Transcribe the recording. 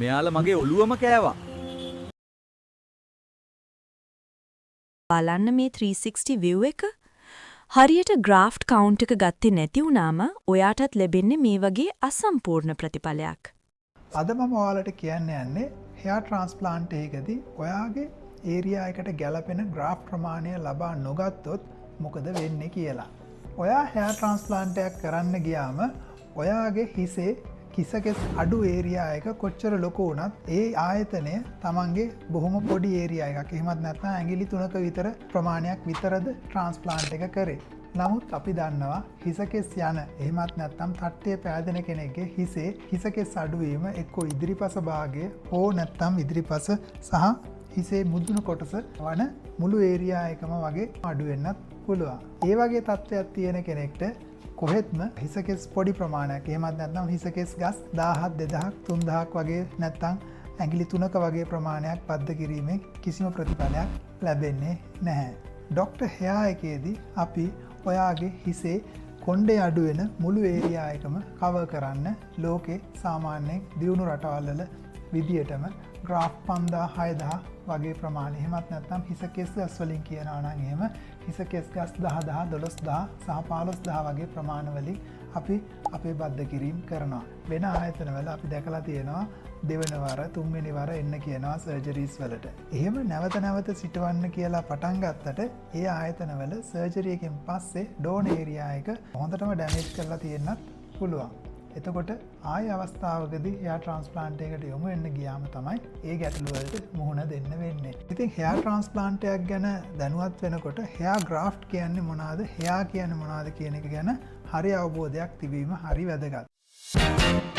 මෙයාලා මගේ ඔළුවම කෑවා. බලන්න මේ 360 view එක. හරියට graph count එක ගත්තේ නැති වුණාම ඔයාටත් ලැබෙන්නේ මේ වගේ අසම්පූර්ණ ප්‍රතිඵලයක්. අද මම ඔයාලට කියන්න යන්නේ hair transplant එකකදී ඔයාගේ ඒරියා එකට ගැලපෙන graph ප්‍රමාණය ලබා නොගත්තොත් මොකද වෙන්නේ කියලා. ඔයා hair transplant එකක් කරන්න ගියාම ඔයාගේ හිසේ කිසකෙස් අඩු ඒරියා එක කොච්චර ලොකු වුණත් ඒ ආයතනය තමන්ගේ බොහොම පොඩි ඒරියා එකක්. එහෙමත් නැත්නම් ඇඟිලි 3ක විතර ප්‍රමාණයක් විතරද transplant එක කරේ. නමුත් අපි දන්නවා හිසකෙස් යන එහෙමත් නැත්නම් තට්ටේ පෑදෙන කෙනෙක්ගේ හිසේ හිසකෙස් අඩුවීම එක්කෝ ඉදිරිපස භාගය හෝ නැත්නම් ඉදිරිපස සහ හිසේ මුදුන කොටස වන මුළු ඒරියා එකම වගේ අඩු වෙන්නත් පුළුවන්. ඒ වගේ තත්ත්වයක් තියෙන කෙනෙක්ට කොහෙත්ම හිසකෙස් පොඩි ප්‍රමාණයක් එහෙමත් නැත්නම් හිසකෙස් ගස් 1000 2000 3000ක් වගේ නැත්නම් ඇඟිලි 3ක වගේ ප්‍රමාණයක් බද්ධ කිරීමෙන් කිසිම ප්‍රතිඵලයක් ලැබෙන්නේ නැහැ. ඩොක්ටර් හෙයා එකේදී අපි ඔයාගේ හිසේ කොණ්ඩේ අඩු වෙන මුළු ඒරියා එකම කවර් කරන්න ලෝකේ සාමාන්‍යයෙන් දියුණු රටවල් වල විදියටම graph 5000 6000 වගේ ප්‍රමාණ එහෙමත් නැත්නම් හිසකෙස් ගස් වලින් කියනවා නම් එහෙම හිසකෙස් ගස් 10000 12000 සහ 15000 වගේ ප්‍රමාණ වලින් අපි අපේ බද්ධ කිරීම කරනවා. වෙන ආයතනවල අපි දැකලා තියෙනවා දෙවන වර තුන්වෙනි වර එන්න කියනවා සර්ජරිස් වලට. එහෙම නැවත නැවත සිටවන්න කියලා පටන් ගත්තට ඒ ආයතනවල සර්ජරි එකෙන් පස්සේ ඩෝන ඒරියා එක හොඳටම ඩැමේජ් කරලා තියෙන්නත් පුළුවන්. එතකොට ආය අවස්ථාවකදී hair transplant එකකට යොමු වෙන්න ගියාම තමයි ඒ ගැටලු වලට මුහුණ දෙන්න වෙන්නේ. ඉතින් hair transplant එකක් ගැන දැනුවත් වෙනකොට hair graft කියන්නේ මොනවාද, hair කියන්නේ මොනවාද කියන එක ගැන හරි අවබෝධයක් තිබීම හරි වැදගත්.